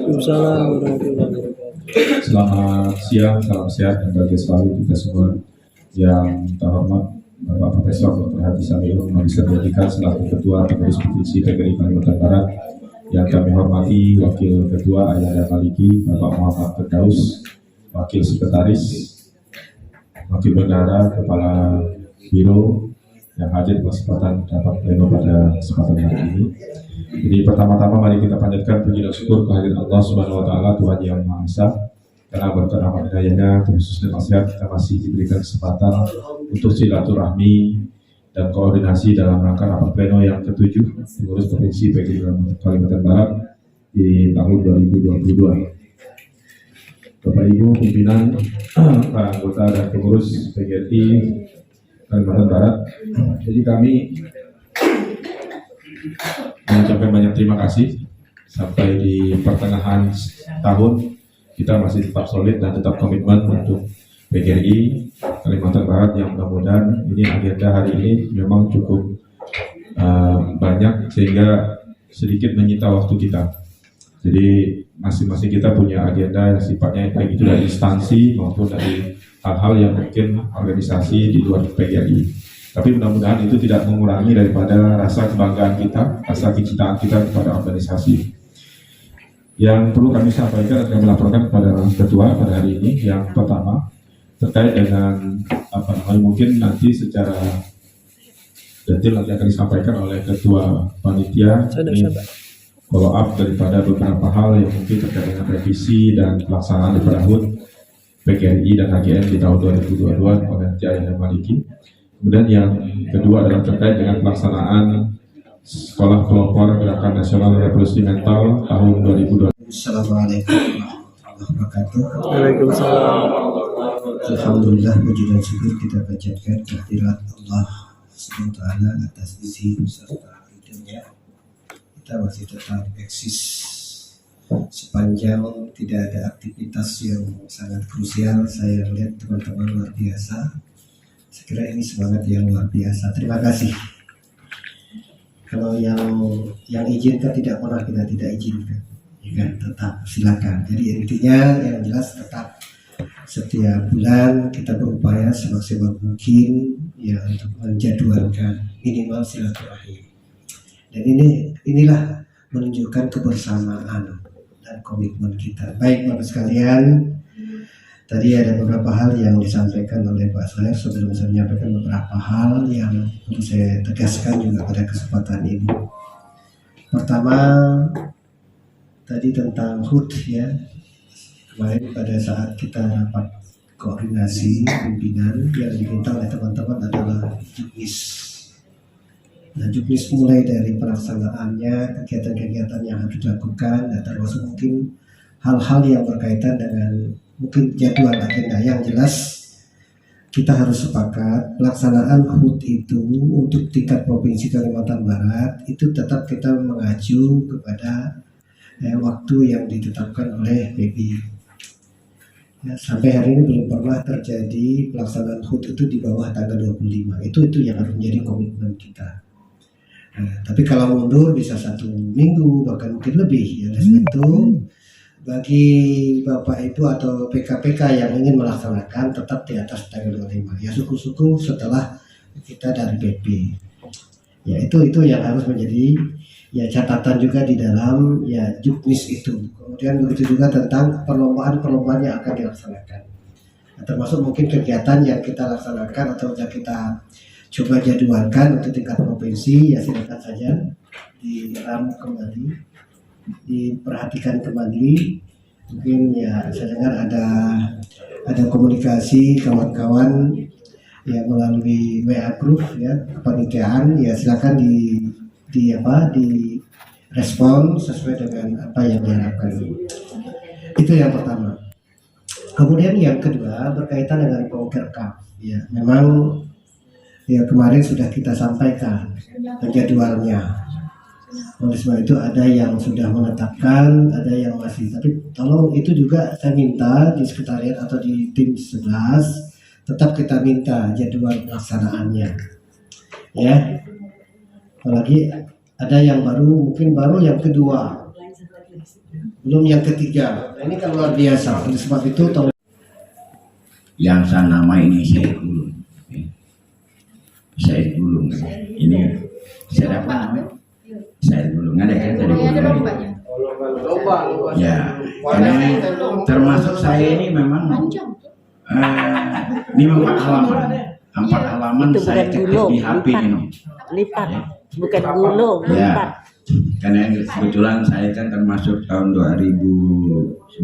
Waalaikumsalam warahmatullahi wabarakatuh. Selamat siang, salam sehat dan bahagia selalu kita semua. Yang terhormat Bapak Profesor Dr. Haji Samiul Magister Pendidikan selaku Ketua Pengurus Provinsi PGRI Kalimantan Barat. Yang kami hormati Wakil Ketua Ayanda Maliki, Bapak Muhammad Firdaus, Wakil Sekretaris, Wakil Bendahara, Kepala Biro yang hadir kesempatan dapat pleno pada kesempatan hari ini. Jadi pertama-tama mari kita panjatkan puji dan syukur kehadiran Allah Subhanahu wa taala, Tuhan yang Maha Esa. Karena berkat rahmat hidayahnya, khusus dan nasihat, kita masih diberikan kesempatan untuk silaturahmi dan koordinasi dalam rangka rapat pleno yang ke-7 pengurus Provinsi PGRI Kalimantan Barat di tahun 2022. Bapak Ibu pimpinan, para anggota dan pengurus PGRI Kalimantan Barat, jadi kami mengucapkan banyak terima kasih. Sampai di pertengahan tahun kita masih tetap solid dan tetap komitmen untuk PGRI Kalimantan Barat, yang mudah-mudahan ini agenda hari ini memang cukup banyak sehingga sedikit menyita waktu kita. Jadi masing-masing kita punya agenda yang sifatnya baik itu dari instansi maupun dari hal-hal yang mungkin organisasi di luar PGRI. Tapi mudah-mudahan itu tidak mengurangi daripada rasa kebanggaan kita, rasa kecintaan kita kepada organisasi. Yang perlu kami sampaikan dan kami laporkan kepada Ketua pada hari ini, yang pertama terkait dengan mungkin nanti secara detail nanti akan disampaikan oleh Ketua Panitia. Follow up daripada beberapa hal yang mungkin terkait dengan revisi dan pelaksanaan daripada HUT PGRI dan HGN di tahun 2022 oleh Ayanda Maliki. Kemudian yang kedua adalah terkait dengan pelaksanaan Sekolah Pelopor Gerakan Nasional Revolusi Mental tahun 2022. Assalamualaikum warahmatullahi wabarakatuh. Waalaikumsalam. Alhamdulillah, puji dan syukur kita panjatkan kehadirat Allah SWT atas izin serta ridhonya. Kita masih tetap eksis sepanjang tidak ada aktivitas yang sangat krusial. Saya lihat teman-teman luar biasa. Saya kira ini semangat yang luar biasa. Terima kasih. Kalau yang izinkan tidak pernah kita tidak izinkan, ya kan? Tetap silakan. Jadi intinya yang jelas tetap setiap bulan kita berupaya semaksimal mungkin ya untuk menjadwalkan minimal silaturahim. Dan inilah menunjukkan kebersamaan dan komitmen kita. Baik Bapak sekalian, tadi ada beberapa hal yang disampaikan oleh Pak Slayer. Sebelum saya menyampaikan beberapa hal yang perlu saya tegaskan juga pada kesempatan ini. Pertama, tadi tentang HUT ya. Kemarin pada saat kita rapat koordinasi pimpinan, yang diminta oleh teman-teman adalah juknis. Nah, juknis mulai dari pelaksanaannya, kegiatan-kegiatan yang harus dilakukan, dan termasuk mungkin hal-hal yang berkaitan dengan mungkin jadwal agenda. Yang jelas kita harus sepakat pelaksanaan HUT itu untuk tingkat Provinsi Kalimantan Barat itu tetap kita mengacu kepada waktu yang ditetapkan oleh PB. Ya, sampai hari ini belum pernah terjadi pelaksanaan HUT itu di bawah tanggal 25. Itu yang harus menjadi komitmen kita. Nah, tapi kalau mundur bisa 1 minggu bahkan mungkin lebih. Ya, oleh itu bagi Bapak Ibu atau PKPK yang ingin melaksanakan tetap di atas tanggal 25. Ya syukur-syukur setelah kita dari PP. Ya itu yang harus menjadi ya catatan juga di dalam ya juknis itu. Kemudian begitu juga tentang perlombaan yang akan dilaksanakan. Nah, termasuk mungkin kegiatan yang kita laksanakan atau yang kita coba jadwalkan untuk tingkat provinsi, ya silakan saja diramu kembali, diperhatikan kembali. Mungkin ya saya dengar ada komunikasi kawan-kawan ya melalui WA group ya kepanitiaan, ya silakan di respon sesuai dengan apa yang diharapkan. Itu yang pertama. Kemudian yang kedua berkaitan dengan Pokercap. Ya memang ya kemarin sudah kita sampaikan jadwalnya. Oleh sebab itu ada yang sudah menetapkan, ada yang masih. Tapi tolong itu juga saya minta di sekretariat atau di tim 11 tetap kita minta jadwal pelaksanaannya. Ya. Apalagi ada yang mungkin baru yang kedua. belum yang ketiga. Nah, ini kan luar biasa. Oleh sebab itu tolong yang saya nama ini Syed Gulung. Syed Gulung. Ini saya apa namanya? Syed Gulung. Ada kan tadi Gulung? Ya, karena termasuk saya ini memang ini 4 halaman. 4 halaman Itu saya bukan ketik gulung, di HP lipat. ini. Lipat, bukan gulung, lipat. Ya, karena kebetulan saya kan termasuk tahun 2019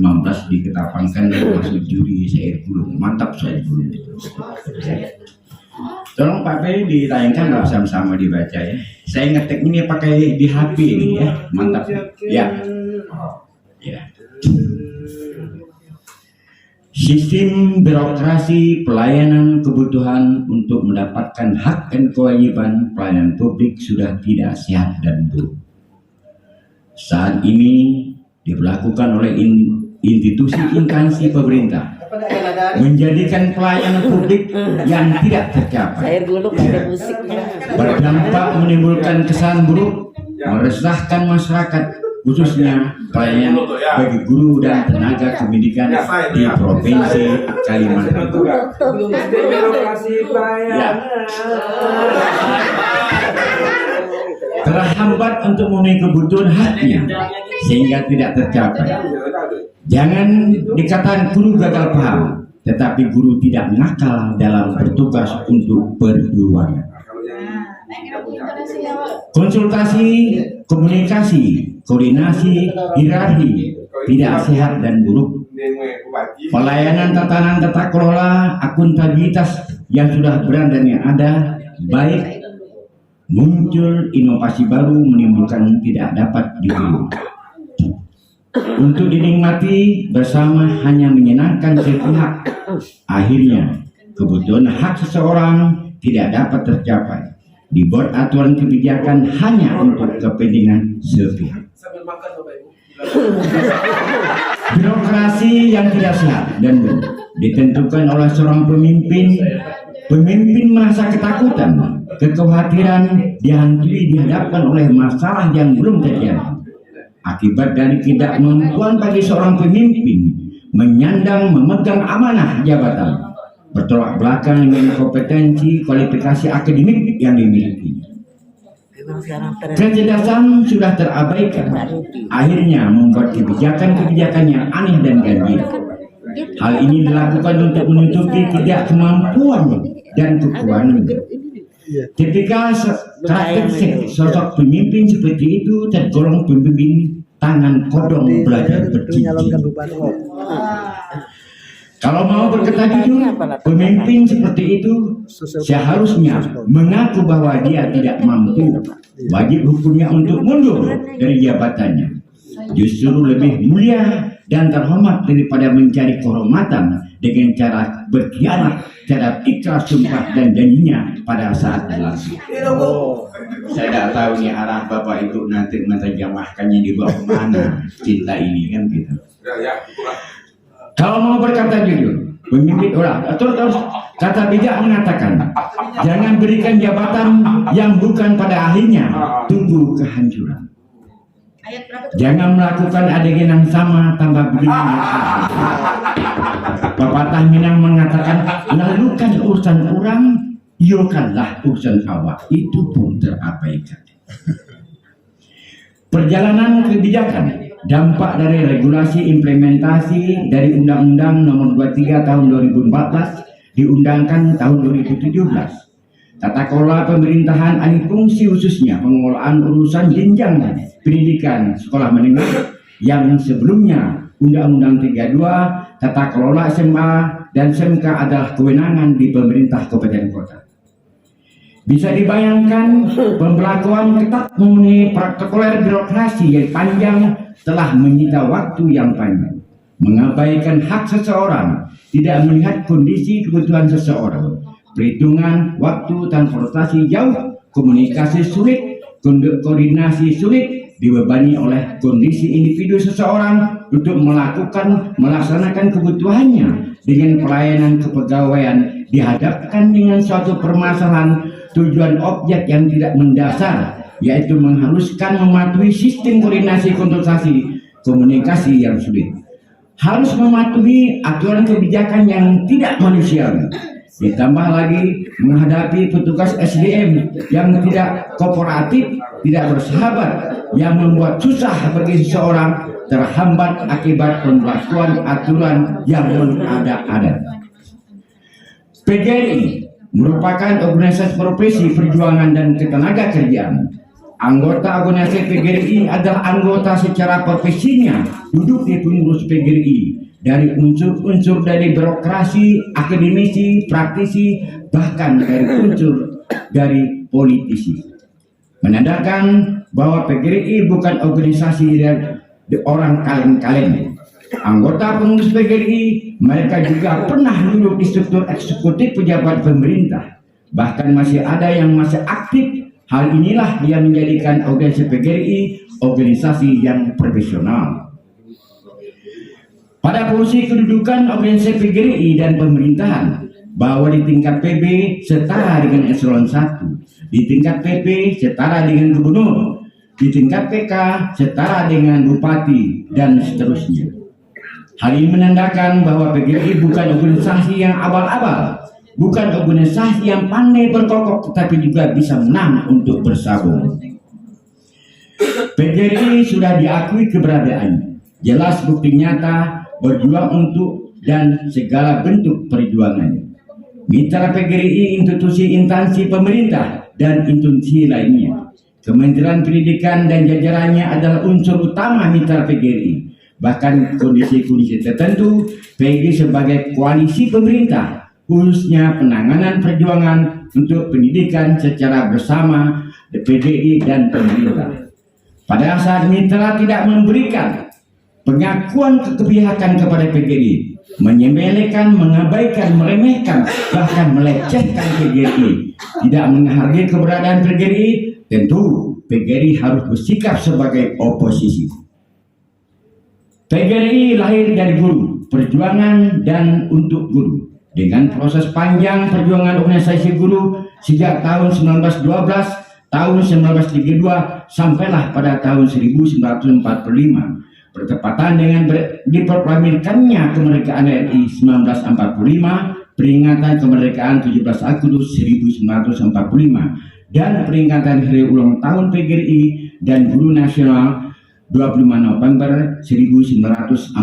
diketapangkan masuk juri Syed Gulung. Mantap Syed Gulung itu. Tolong Pak Ferry ditayangkan bersama-sama dibaca ya. Saya ngetik ini pakai di HP ini ya. Mantap. Ya. Ya. Sistem birokrasi pelayanan kebutuhan untuk mendapatkan hak dan kewajiban pelayanan publik sudah tidak sehat dan buruk. Saat ini diberlakukan oleh institusi instansi pemerintah menjadikan pelayanan publik yang tidak tercapai, Air gulung ada musiknya. berdampak menimbulkan kesan buruk, meresahkan masyarakat, khususnya pelayanan bagi guru dan tenaga pendidikan di Provinsi Kalimantan Barat. Ya. Terhambat untuk memenuhi kebutuhan haknya sehingga tidak tercapai. Jangan dikatakan guru gagal paham, tetapi guru tidak nakal dalam bertugas untuk perjuangan. Konsultasi, komunikasi, koordinasi, hierarki tidak sehat dan buruk. Pelayanan tatanan tata kelola, akuntabilitas yang sudah berada dan yang ada baik, muncul inovasi baru menimbulkan tidak dapat diterima. Untuk dinikmati bersama hanya menyenangkan sepihak. Akhirnya kebutuhan hak seseorang tidak dapat tercapai. Dibuat aturan kebijakan hanya untuk kepentingan sepihak. Birokrasi yang tidak sehat dan buruk ditentukan oleh seorang pemimpin. Pemimpin merasa ketakutan, kekhawatiran dihantui dihadapkan oleh masalah yang belum terjadi. Akibat dari ketidakmampuan bagi seorang pemimpin menyandang memegang amanah jabatan, bertolak belakang dengan kompetensi kualifikasi akademik yang dimiliki. Kecerdasan sudah terabaikan, akhirnya membuat kebijakan-kebijakan yang aneh dan ganjil. Hal ini dilakukan untuk menutupi ketidakmampuan dan kekurangan. Ketika karakteristik sosok pemimpin seperti itu tergolong pemimpin tangan kodong belajar bercici. Kalau mau berkata jujur, pemimpin seperti itu seharusnya mengaku bahwa dia tidak mampu. Wajib hukumnya untuk mundur dari jabatannya. Justru lebih mulia dan terhormat daripada mencari kehormatan dengan cara berkhianat terhadap ikhlas sumpah dan janjinya pada saat dilantik. Saya tidak tahu nih arah Bapak itu nanti menerjemahkannya di bawah mana cinta ini kan gitu. Kalau mau berkata jujur, pemimpin orang atau kata bijak mengatakan, jangan berikan jabatan yang bukan pada akhirnya tunggu kehancuran. Jangan melakukan adegan yang sama tambah begini. Pepatah Minang mengatakan, lalukan urusan orang, yokanlah urusan awak. Itu pun terabaikan. Perjalanan kebijakan, dampak dari regulasi implementasi dari Undang-Undang Nomor 23 Tahun 2014 diundangkan tahun 2017. Tata kelola pemerintahan alih fungsi khususnya pengelolaan urusan jenjang pendidikan sekolah menengah yang sebelumnya Undang-Undang 32 tata kelola SMA dan SMK adalah kewenangan di pemerintah kabupaten kota. Bisa dibayangkan pemberlakuan ketat mengenai protokoler birokrasi yang panjang telah menyita waktu yang panjang, mengabaikan hak seseorang, tidak melihat kondisi kebutuhan seseorang. Perhitungan waktu transportasi jauh, komunikasi sulit, koordinasi sulit, dibebani oleh kondisi individu seseorang untuk melaksanakan kebutuhannya dengan pelayanan kepegawaian dihadapkan dengan suatu permasalahan tujuan objek yang tidak mendasar, yaitu mengharuskan mematuhi sistem koordinasi konsultasi komunikasi yang sulit. Harus mematuhi aturan kebijakan yang tidak manusiawi. Ditambah lagi menghadapi petugas SDM yang tidak kooperatif, tidak bersahabat, yang membuat susah bagi seseorang terhambat akibat pemberlakuan aturan yang mengada-ada. PGRI merupakan organisasi profesi perjuangan dan ketenaga kerjaan. Anggota organisasi PGRI adalah anggota secara profesinya duduk di pengurus PGRI dari unsur-unsur dari birokrasi, akademisi, praktisi, bahkan dari unsur dari politisi. Menandakan bahwa PGRI bukan organisasi dari orang kaleng-kaleng. Anggota pengurus PGRI mereka juga pernah duduk di struktur eksekutif pejabat pemerintah. Bahkan masih ada yang masih aktif. Hal inilah yang menjadikan organisasi PGRI organisasi yang profesional. Pada posisi kedudukan organisasi PGRI dan pemerintahan, bahwa di tingkat PB setara dengan eselon 1, di tingkat PP setara dengan gubernur, di tingkat PK setara dengan bupati, dan seterusnya. Hal ini menandakan bahwa PGRI bukan organisasi yang abal-abal, bukan organisasi yang pandai berkokok, tetapi juga bisa menang untuk bersabung. PGRI sudah diakui keberadaannya, jelas bukti nyata berjuang untuk dan segala bentuk perjuangannya. Mitra PGRI institusi instansi pemerintah dan institusi lainnya. Kementerian Pendidikan dan jajarannya adalah unsur utama mitra PGRI. Bahkan kondisi-kondisi tertentu, PGRI sebagai koalisi pemerintah, khususnya penanganan perjuangan untuk pendidikan secara bersama PGRI dan pemerintah. Pada saat mitra tidak memberikan pengakuan kepihakan kepada PGRI, menyepelekan, mengabaikan, meremehkan, bahkan melecehkan PGRI, tidak menghargai keberadaan PGRI, tentu PGRI harus bersikap sebagai oposisi. PGRI lahir dari guru, perjuangan dan untuk guru. Dengan proses panjang perjuangan organisasi guru sejak tahun 1912, tahun 1932, sampailah pada tahun 1945, bertepatan dengan diproklamirkannya kemerdekaan RI 1945, peringatan kemerdekaan 17 Agustus 1945, dan peringatan hari ulang tahun PGRI dan Guru Nasional 25 November 1945.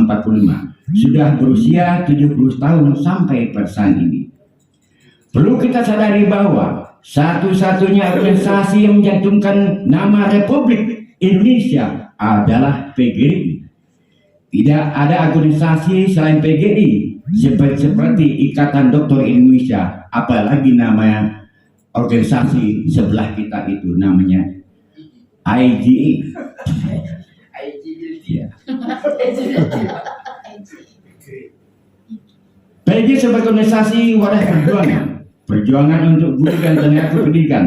Sudah berusia 70 tahun sampai persan ini. Perlu kita sadari bahwa satu-satunya organisasi yang mencantumkan nama Republik Indonesia adalah PGRI. Tidak ada organisasi selain PGRI seperti Ikatan Dokter Indonesia, apalagi nama organisasi sebelah kita itu namanya IGI. Ya. PGRI sebagai organisasi wadah perjuangan untuk guru dan tenaga pendidikan.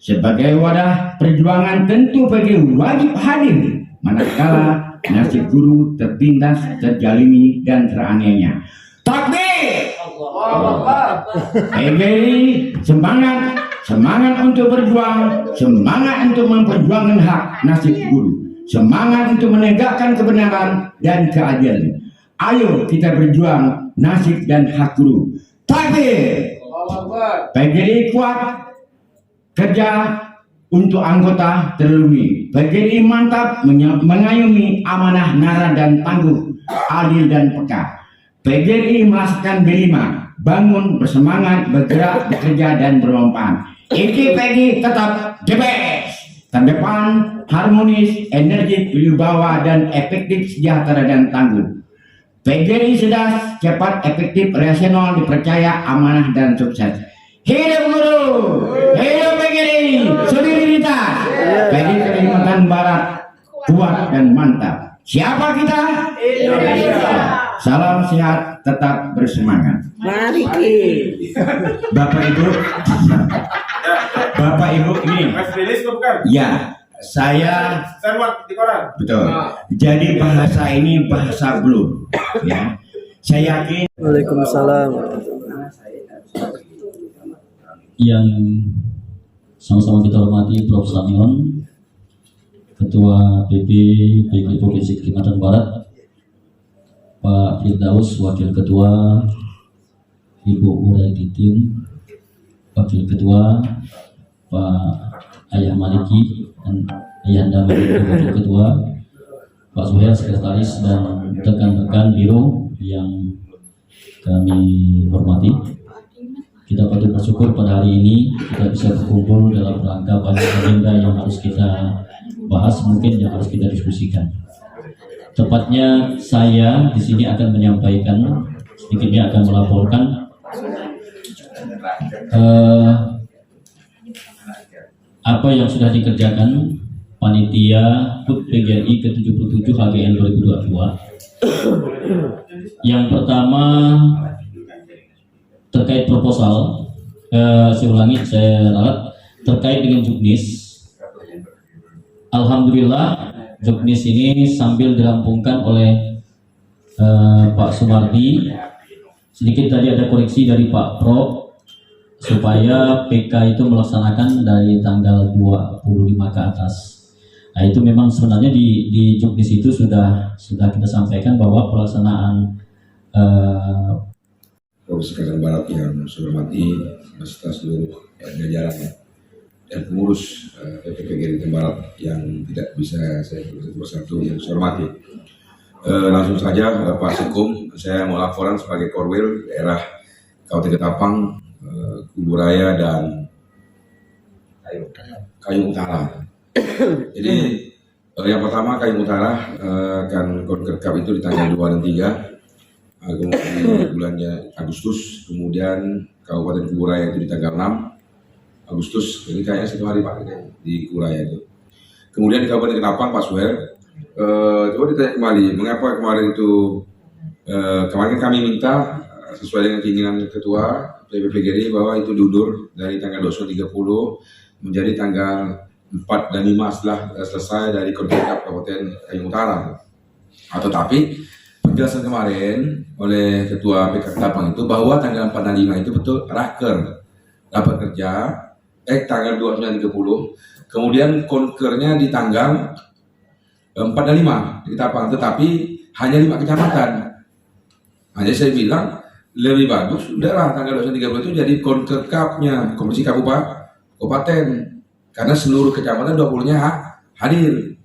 Sebagai wadah perjuangan tentu PGRI wajib hadir manakala nasib guru tertindas, terjalimi dan teraniaya. Takbir! PGRI semangat untuk berjuang, semangat untuk memperjuangkan hak nasib guru, semangat untuk menegakkan kebenaran dan keadilan. Ayo kita berjuang nasib dan hak guru. Takbir! PGRI kuat kerja untuk anggota terlebih. PGRI mantap mengayomi amanah nara dan tangguh, adil dan peka. PGRI melaksanakan B5, bangun, bersemangat, bergerak, bekerja dan bermanfaat. PGRI tetap the best, terdepan, harmonis, energik, berwibawa dan efektif, sejahtera dan tangguh. PGRI cerdas, cepat, efektif, rasional, dipercaya, amanah dan sukses. Hidup guru, hidup PGRI, solidaritas. PGRI Kalimantan Barat kuat dan mantap. Siapa kita? Indonesia. Salam sehat, tetap bersemangat. Mari. Bapak Ibu ini. Ya, saya buat di koran. betul. Jadi bahasa ini bahasa blue. Ya, saya yakin. Waalaikumsalam. Yang sama-sama kita hormati Prof. Samion, Ketua PP PG Provinsi Kalimantan Barat, Pak Firdaus, Wakil Ketua, Ibu Urai Titin, Wakil Ketua, Pak Ayah Maliki dan Ayahanda Maliki, Wakil Ketua, Pak Suhel, Sekretaris, dan rekan-rekan biro yang kami hormati. Kita patut bersyukur pada hari ini kita bisa berkumpul dalam rangka banyak agenda yang harus kita bahas, mungkin yang harus kita diskusikan. Tepatnya saya di sini akan menyampaikan, sedikitnya akan melaporkan apa yang sudah dikerjakan panitia HUT PGRI ke-77 HGN 2022. Yang pertama terkait proposal, saya ulangi, saya ralat, terkait dengan juknis. Alhamdulillah juknis ini sambil dirampungkan oleh Pak Sumardi. Sedikit tadi ada koreksi dari Pak Prof supaya PK itu melaksanakan dari tanggal 25 ke atas. Nah, itu memang sebenarnya di juknis itu sudah kita sampaikan bahwa pelaksanaan Provinsi Kalimantan Barat yang saya hormati beserta seluruh jajaran dan pengurus PPPGRI Barat yang tidak bisa saya satu yang saya hormati. Langsung saja Pak Sekum, saya mau laporan sebagai Korwil daerah Kabupaten Ketapang, Kubu Raya dan Kayung Utara. Jadi yang pertama Kayung Utara kan Konkerkap itu di tanggal 2 dan 3. Kemudian bulannya Agustus, kemudian Kabupaten Kubu Raya itu di tanggal 6 Agustus, jadi kayaknya 1 hari Pak di Kubu Raya itu. Kemudian di Kabupaten Ketapang Pak Suher, coba ditanya kembali, mengapa kemarin itu kemarin kami minta sesuai dengan keinginan Ketua PPPGRI bahwa itu diundur dari tanggal 29-30 menjadi tanggal 4 dan 5 setelah selesai dari Konkerkap Kabupaten Kayung Utara. Tetapi penjelasan kemarin oleh Ketua PK Ketapang itu bahwa tanggal 4 dan 5 itu betul raker rapat kerja tanggal 29-30, kemudian konkernya di tanggal 4 dan 5 di Ketapang, tetapi hanya 5 kecamatan. Hanya saya bilang lebih bagus udahlah tanggal 29-30 itu jadi konkerkapnya komisi kabupaten, karena seluruh kecamatan 20-nya hadir.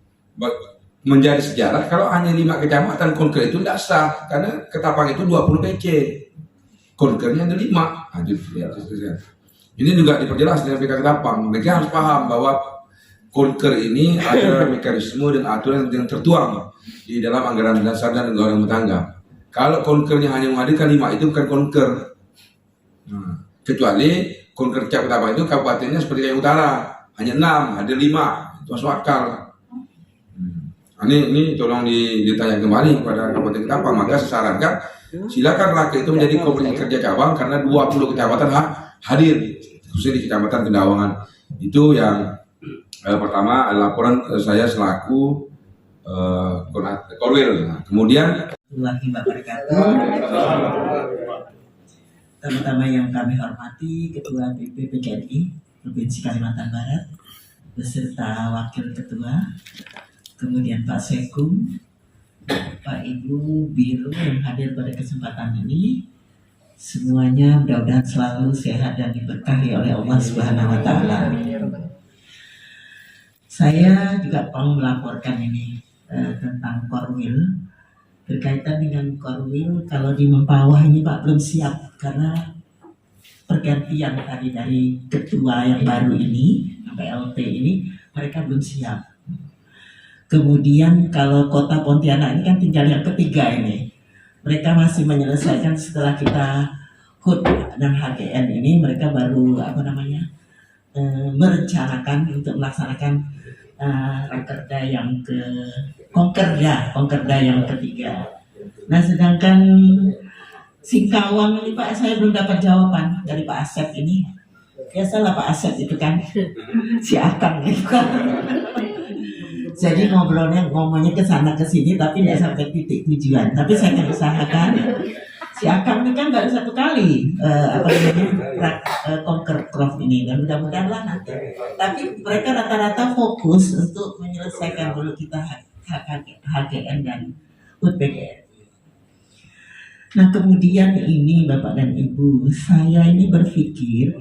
Menjadi sejarah kalau hanya 5 kecamatan konker itu tidak sah, karena Ketapang itu 20 PC, konkernya ada 5. Ini juga diperjelas dengan PK Ketapang. Mereka harus paham bahwa konker ini ada mekanisme dan aturan yang tertuang di dalam anggaran dasar dan anggaran rumah tangga. Kalau konkernya hanya menghadirkan 5 itu bukan konker. Kecuali konker Ketapang itu kabupatennya seperti Kayung Utara, hanya 6, ada 5, itu masuk akal. Ini tolong ditanya kembali kepada Kabupaten Ketapang. Maka saya sarankan silakan rakyat itu menjadi komisi kerja cabang karena 20 kecamatan hadir, khususnya di Kecamatan Kendawangan. Itu yang pertama laporan saya selaku Korwil. Kemudian Pertama yang kami hormati Ketua PPPGRI Provinsi Kalimantan Barat beserta Wakil Ketua, kemudian Pak Sekum, Pak Ibu Biro yang hadir pada kesempatan ini, semuanya mudah-mudahan selalu sehat dan diberkahi oleh Allah Subhanahu wa Ta'ala. Saya juga mau melaporkan ini tentang Korwil. Berkaitan dengan Korwil, kalau di Mempawah ini Pak belum siap karena pergantian tadi dari ketua yang baru ini, PLT ini, mereka belum siap. Kemudian kalau Kota Pontianak ini kan tinggal yang ketiga ini. Mereka masih menyelesaikan setelah kita HUT dan HGN ini, mereka baru merencanakan untuk melaksanakan rakerda yang Konkerda yang ketiga. Nah, sedangkan Singkawang ini Pak, saya belum dapat jawaban dari Pak Asep ini. Biasalah Pak Asep itu kan si Akang itu kan. Jadi ngomongnya ke sana ke sini tapi tidak sampai titik tujuan. Tapi saya akan usahakan si Akang ini kan baru satu kali conquer Prof ini, dan mudah-mudahan lah nanti. Tapi mereka rata-rata fokus untuk menyelesaikan dulu kita HGN dan UTBK. Nah kemudian ini Bapak dan Ibu, saya ini berpikir